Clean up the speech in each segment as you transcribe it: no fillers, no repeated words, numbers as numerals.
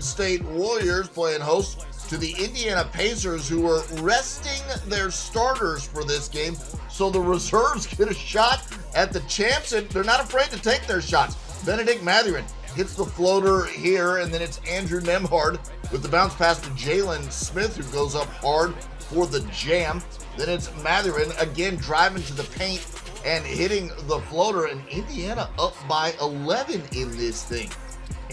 State Warriors playing host to the Indiana Pacers, who are resting their starters for this game, so the reserves get a shot at the champs, and they're not afraid to take their shots. Benedict Mathurin hits the floater here, and then it's Andrew Nembhard with the bounce pass to Jalen Smith, who goes up hard for the jam. Then it's Mathurin again driving to the paint and hitting the floater, and Indiana up by 11 in this thing.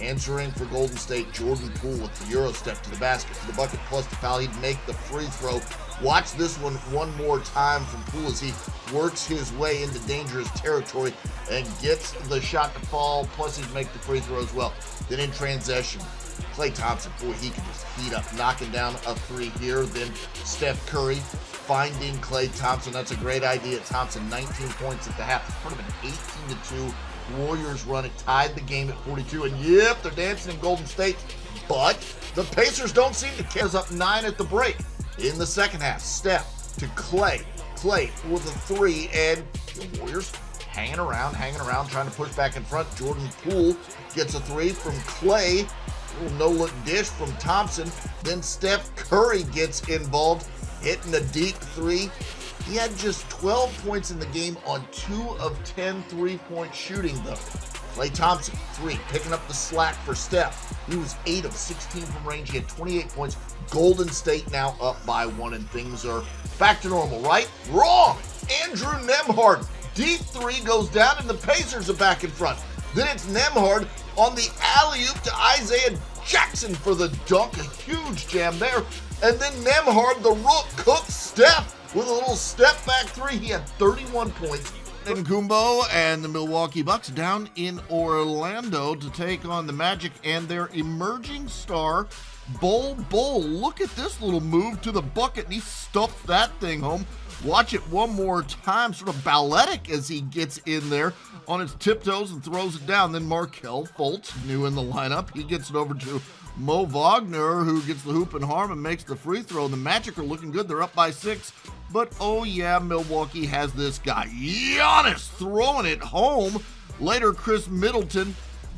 Answering for Golden State, Jordan Poole with the Euro step to the basket, to the bucket plus the foul. He'd make the free throw. Watch this one more time from Poole as he works his way into dangerous territory and gets the shot to fall, plus he'd make the free throw as well. Then in transition, Klay Thompson, boy, he can just heat up, knocking down a three here. Then Steph Curry finding Klay Thompson. That's a great idea. Thompson, 19 points at the half. It's part of an 18-2 Warriors run. It tied the game at 42. And yep, they're dancing in Golden State, but the Pacers don't seem to care. It's up 9 at the break. In the second half, Steph to Klay. Klay with a three, and the Warriors hanging around, trying to push back in front. Jordan Poole gets a three from Klay. A little no-look dish from Thompson. Then Steph Curry gets involved, hitting a deep three. He had just 12 points in the game on 2 of 10 three-point shooting, though. Klay Thompson, three, picking up the slack for Steph. He was 8 of 16 from range. He had 28 points. Golden State now up by 1, and things are back to normal, right? Wrong! Andrew Nembhard, deep three goes down, and the Pacers are back in front. Then it's Nembhard on the alley-oop to Isaiah Jackson for the dunk. A huge jam there. And then Nembhard, the rook, cooks Steph with a little step-back three. He had 31 points. And Kumbo and the Milwaukee Bucks down in Orlando to take on the Magic and their emerging star, Bol Bol. Look at this little move to the bucket, and he stuffed that thing home. Watch it one more time, sort of balletic as he gets in there on his tiptoes and throws it down. Then Markelle Fultz, new in the lineup, he gets it over to Mo Wagner, who gets the hoop and harm and makes the free throw. The Magic are looking good. They're up by 6. But, oh yeah, Milwaukee has this guy, Giannis, throwing it home. Later, Chris Middleton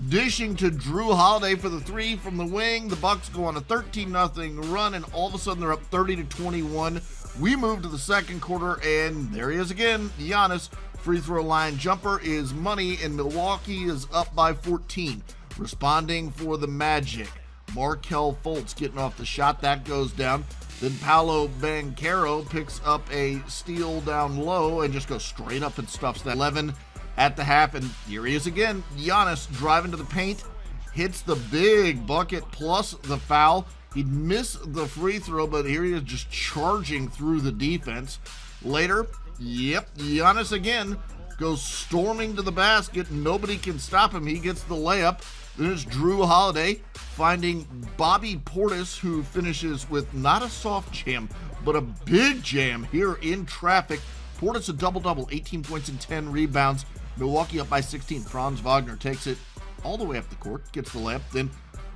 dishing to Drew Holiday for the three from the wing. The Bucks go on a 13-0 run, and all of a sudden they're up 30-21. We move to the second quarter, and there he is again, Giannis. Free throw line jumper is money, and Milwaukee is up by 14. Responding for the Magic, Markelle Fultz getting off the shot. That goes down. Then Paolo Banchero picks up a steal down low and just goes straight up and stuffs that. 11 at the half, and here he is again. Giannis driving to the paint, hits the big bucket plus the foul. He'd miss the free throw, but here he is just charging through the defense. Later, Giannis again goes storming to the basket. Nobody can stop him. He gets the layup. Then it's Drew Holiday finding Bobby Portis, who finishes with not a soft jam, but a big jam here in traffic. Portis a double-double, 18 points and 10 rebounds. Milwaukee up by 16. Franz Wagner takes it all the way up the court, gets the layup. Then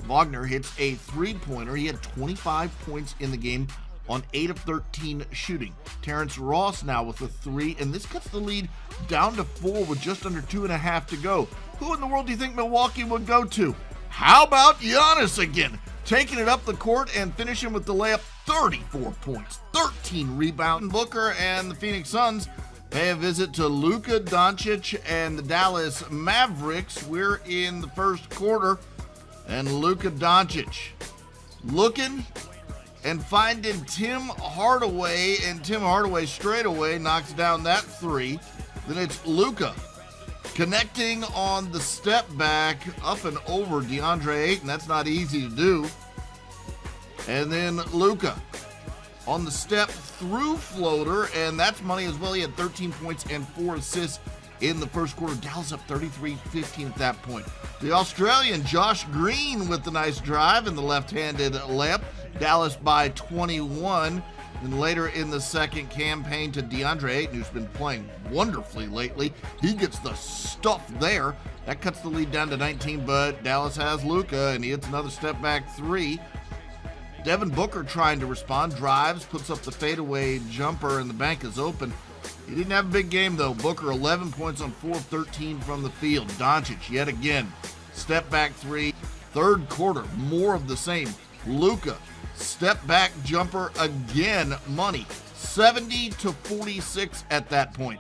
Wagner hits a three-pointer. He had 25 points in the game on 8 of 13 shooting. Terrence Ross now with a three, and this cuts the lead down to 4 with just under 2.5 to go. Who in the world do you think Milwaukee would go to? How about Giannis again? Taking it up the court and finishing with the layup, 34 points, 13 rebounds. Booker and the Phoenix Suns pay a visit to Luka Doncic and the Dallas Mavericks. We're in the first quarter, and Luka Doncic looking and finding Tim Hardaway, and Tim Hardaway straight away knocks down that three. Then it's Luka connecting on the step back up and over DeAndre Ayton. That's not easy to do. And then Luka on the step through floater, and that's money as well. He had 13 points and 4 assists in the first quarter. Dallas up 33-15 at that point. The Australian Josh Green with the nice drive and the left-handed layup. Dallas by 21. And later in the second campaign to DeAndre Ayton, who's been playing wonderfully lately. He gets the stuff there. That cuts the lead down to 19, but Dallas has Luka, and he hits another step-back three. Devin Booker trying to respond, drives, puts up the fadeaway jumper, and the bank is open. He didn't have a big game, though. Booker, 11 points on 4 of 13 from the field. Doncic, yet again, step-back three. Third quarter, more of the same. Luka, step back jumper again, money. 70-46 at that point.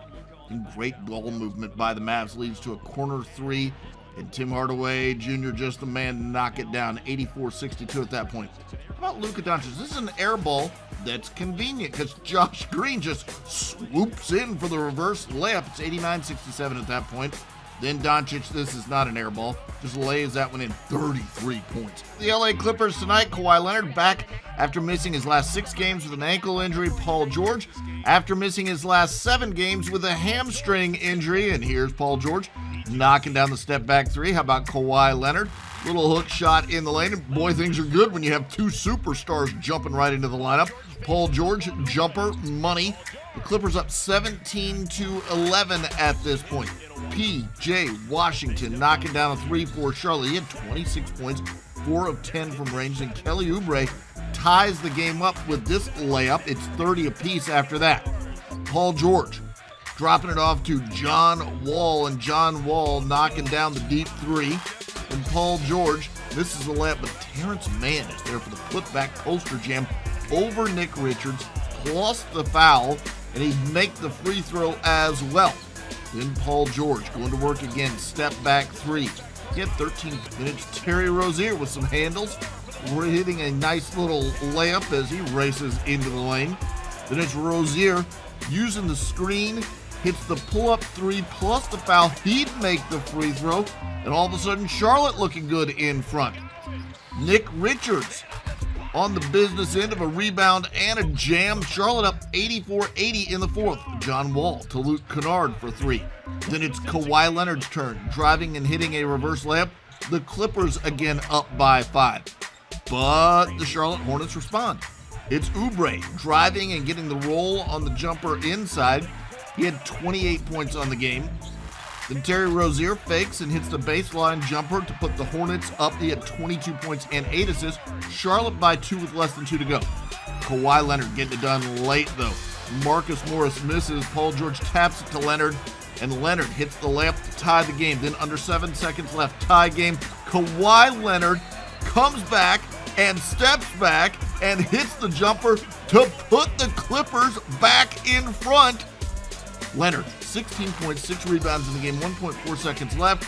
And great ball movement by the Mavs leads to a corner three. And Tim Hardaway Jr. just the man to knock it down, 84-62 at that point. How about Luka Doncic? This is an air ball that's convenient because Josh Green just swoops in for the reverse layup. It's 89-67 at that point. Then Doncic, this is not an air ball, just lays that one in, 33 points. The LA Clippers tonight, Kawhi Leonard back after missing his last 6 games with an ankle injury. Paul George after missing his last 7 games with a hamstring injury. And here's Paul George knocking down the step back three. How about Kawhi Leonard? Little hook shot in the lane. And boy, things are good when you have 2 superstars jumping right into the lineup. Paul George, jumper, money. The Clippers up 17-11 at this point. P.J. Washington knocking down a 3 for Charlotte. He had 26 points, 4 of 10 from range. And Kelly Oubre ties the game up with this layup. It's 30 apiece after that. Paul George dropping it off to John Wall, and John Wall knocking down the deep 3. And Paul George, this is a layup, but Terrence Mann is there for the putback poster jam over Nick Richards, plus the foul, and he'd make the free throw as well. Then Paul George going to work again, step back 3. He had 13 minutes. Terry Rozier with some handles. We're hitting a nice little layup as he races into the lane. Then it's Rozier using the screen, hits the pull-up 3 plus the foul. He'd make the free throw, and all of a sudden Charlotte looking good in front. Nick Richards on the business end of a rebound and a jam. Charlotte up 84-80 in the fourth. John Wall to Luke Kennard for 3. Then it's Kawhi Leonard's turn, driving and hitting a reverse layup. The Clippers again up by 5. But the Charlotte Hornets respond. It's Oubre driving and getting the roll on the jumper inside. He had 28 points on the game. Then Terry Rozier fakes and hits the baseline jumper to put the Hornets up. He had 22 points and 8 assists. Charlotte by 2 with less than 2 to go. Kawhi Leonard getting it done late though. Marcus Morris misses. Paul George taps it to Leonard, and Leonard hits the layup to tie the game. Then under 7 seconds left, tie game. Kawhi Leonard comes back and steps back and hits the jumper to put the Clippers back in front. Leonard, 16 points, 6 rebounds in the game, 1.4 seconds left.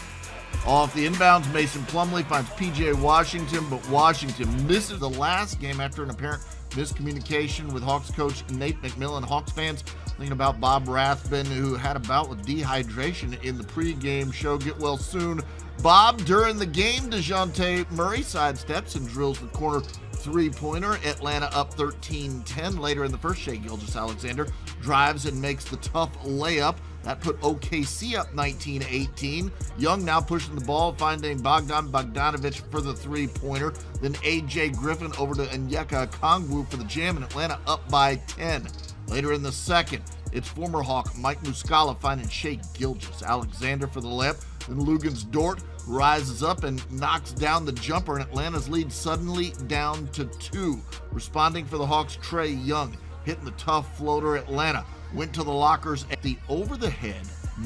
Off the inbounds, Mason Plumlee finds P.J. Washington, but Washington misses the last game after an apparent miscommunication with Hawks coach Nate McMillan. Hawks fans thinking about Bob Rathbun, who had a bout with dehydration in the pregame show. Get well soon, Bob. During the game, DeJounte Murray sidesteps and drills the corner three-pointer. Atlanta up 13-10. Later in the first, Shai Gilgeous-Alexander drives and makes the tough layup. That put OKC up 19-18. Young now pushing the ball, finding Bogdan Bogdanovic for the three-pointer. Then A.J. Griffin over to Onyeka Okongwu for the jam, and Atlanta up by 10. Later in the second, it's former Hawk Mike Muscala finding Shai Gilgeous-Alexander for the layup. Then Luguentz Dort rises up and knocks down the jumper, and Atlanta's lead suddenly down to 2. Responding for the Hawks, Trae Young hitting the tough floater. Atlanta went to the lockers at the over-the-head,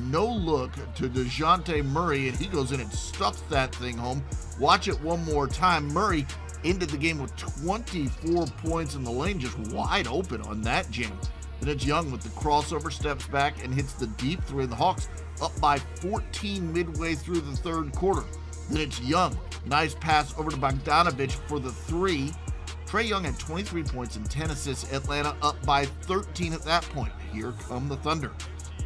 no-look to DeJounte Murray, and he goes in and stuffs that thing home. Watch it one more time. Murray ended the game with 24 points in the lane, just wide open on that jam. Then it's Young with the crossover, steps back and hits the deep three, and the Hawks up by 14 midway through the third quarter. Then it's Young. Nice pass over to Bogdanovic for the 3. Trae Young had 23 points and 10 assists. Atlanta up by 13 at that point. Here come the Thunder.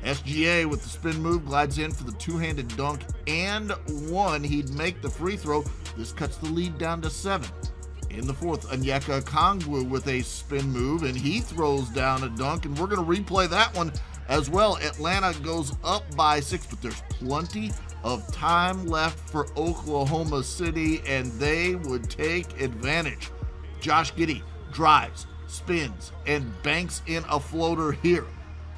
SGA with the spin move glides in for the two-handed dunk and 1. He'd make the free throw. This cuts the lead down to 7. In the fourth, Onyeka Okongwu with a spin move, and he throws down a dunk, and we're going to replay that one as well. Atlanta goes up by 6, but there's plenty of time left for Oklahoma City, and they would take advantage. Josh Giddey drives, spins, and banks in a floater here.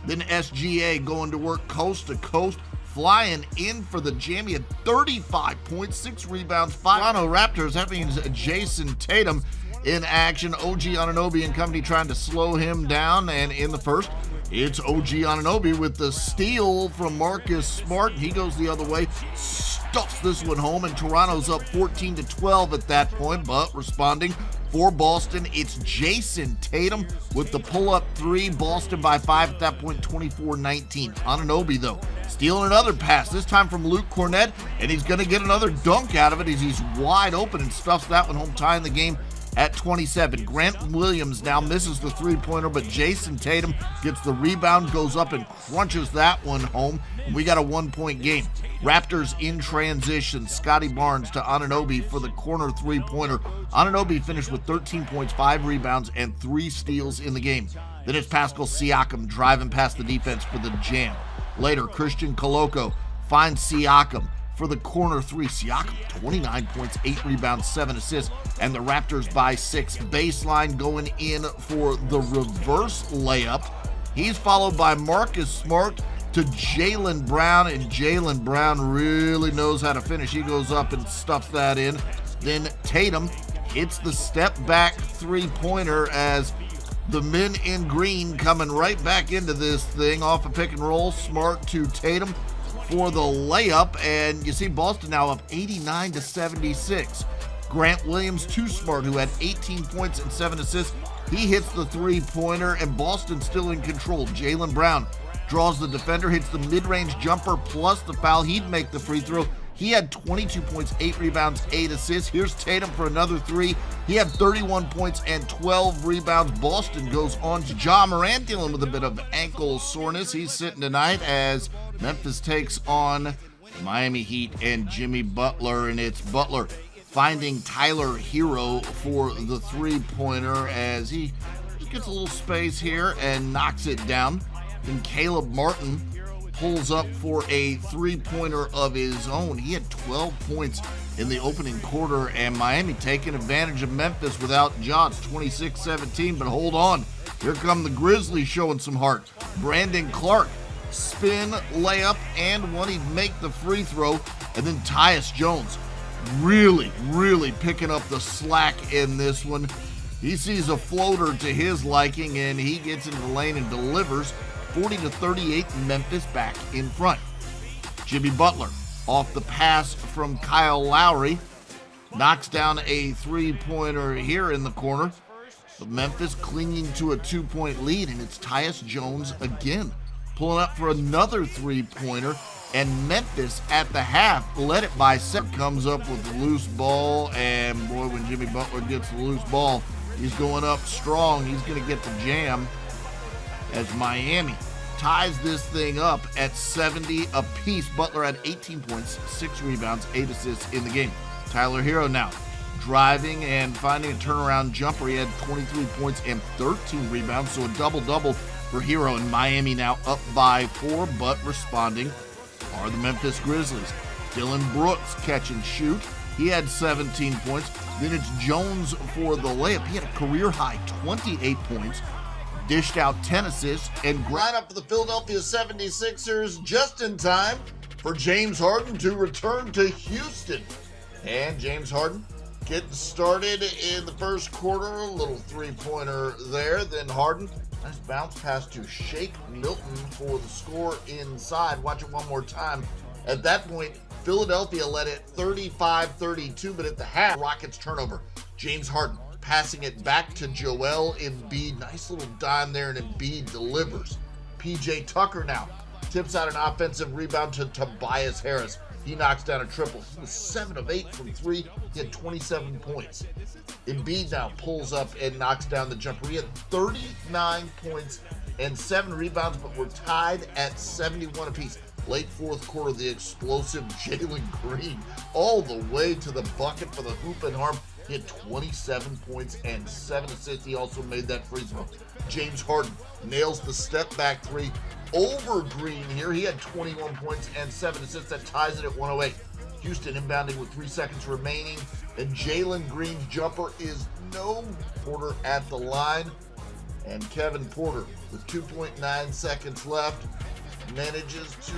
Then SGA going to work coast to coast, flying in for the jam. He had 35 points, 6 rebounds, 5. Toronto Raptors having Jason Tatum in action. OG Anunoby and company trying to slow him down, and in the first, it's OG Anunoby with the steal from Marcus Smart. He goes the other way, stuffs this one home, and Toronto's up 14-12 at that point, but responding for Boston, it's Jason Tatum with the pull-up three. Boston by 5 at that point, 24-19. Anunoby, though, stealing another pass, this time from Luke Cornett, and he's going to get another dunk out of it as he's wide open and stuffs that one home, tying the game at 27. Grant Williams now misses the three-pointer, but Jason Tatum gets the rebound, goes up and crunches that one home. We got a one-point game. Raptors in transition. Scotty Barnes to Anunoby for the corner three-pointer. Anunoby finished with 13 points, 5 rebounds, and 3 steals in the game. Then it's Pascal Siakam driving past the defense for the jam. Later, Christian Koloko finds Siakam for the corner three. Siakam, 29 points, 8 rebounds, 7 assists, and the Raptors by 6. Baseline going in for the reverse layup. He's followed by Marcus Smart to Jaylen Brown, and Jaylen Brown really knows how to finish. He goes up and stuffs that in. Then Tatum hits the step-back three-pointer as the men in green coming right back into this thing off a pick and roll. Smart to Tatum for the layup, and you see Boston now up 89-76. Grant Williams to Smart, who had 18 points and 7 assists. He hits the three-pointer, and Boston still in control. Jaylen Brown draws the defender, hits the mid-range jumper plus the foul. He'd make the free throw. He had 22 points, 8 rebounds, 8 assists. Here's Tatum for another 3. He had 31 points and 12 rebounds. Boston goes on to Ja Morant, dealing with a bit of ankle soreness. He's sitting tonight as Memphis takes on Miami Heat and Jimmy Butler, and it's Butler finding Tyler Hero for the three-pointer as he just gets a little space here and knocks it down. Then Caleb Martin pulls up for a three-pointer of his own. He had 12 points in the opening quarter, and Miami taking advantage of Memphis without Ja. It's 26-17, but hold on. Here come the Grizzlies showing some heart. Brandon Clark, spin, layup, and one. He'd make the free throw. And then Tyus Jones really picking up the slack in this one. He sees a floater to his liking, and he gets into the lane and delivers. 40-38, Memphis back in front. Jimmy Butler off the pass from Kyle Lowry knocks down a three-pointer here in the corner. But Memphis clinging to a 2-point lead, and it's Tyus Jones again pulling up for another three-pointer. And Memphis at the half led it by 7. Comes up with the loose ball, and boy, when Jimmy Butler gets the loose ball, he's going up strong. He's going to get the jam as Miami ties this thing up at 70 apiece. Butler had 18 points, 6 rebounds, 8 assists in the game. Tyler Hero now driving and finding a turnaround jumper. He had 23 points and 13 rebounds, so a double-double for Hero. And Miami now up by 4, but responding are the Memphis Grizzlies. Dylan Brooks catch and shoot. He had 17 points. Then it's Jones for the layup. He had a career-high 28 points. Dished out 10 assists, and Line up for the Philadelphia 76ers just in time for James Harden to return to Houston. And James Harden getting started in the first quarter, a little three-pointer there. Then Harden, nice bounce pass to Shake Milton for the score inside. Watch it one more time. At that point, Philadelphia led it 35-32, but at the half, Rockets turnover. James Harden passing it back to Joel Embiid. Nice little dime there, and Embiid delivers. PJ Tucker now tips out an offensive rebound to Tobias Harris. He knocks down a triple. He was 7 of 8 from 3. He had 27 points. Embiid now pulls up and knocks down the jumper. He had 39 points and 7 rebounds, but we're tied at 71 apiece. Late fourth quarter, the explosive Jalen Green all the way to the bucket for the hoop and harm. He had 27 points and 7 assists. He also made that free throw. James Harden nails the step-back 3 over Green here. He had 21 points and 7 assists. That ties it at 108. Houston inbounding with 3 seconds remaining. And Jalen Green's jumper is no. Porter at the line. And Kevin Porter, with 2.9 seconds left, manages to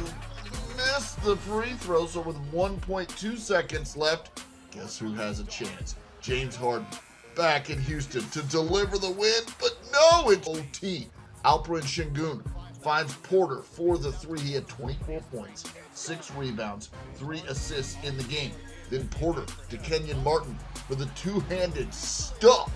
miss the free throw. So with 1.2 seconds left, guess who has a chance? James Harden back in Houston to deliver the win, but no, it's OT. Alperen Şengün finds Porter for the three. He had 24 points, 6 rebounds, 3 assists in the game. Then Porter to Kenyon Martin for the two-handed stuff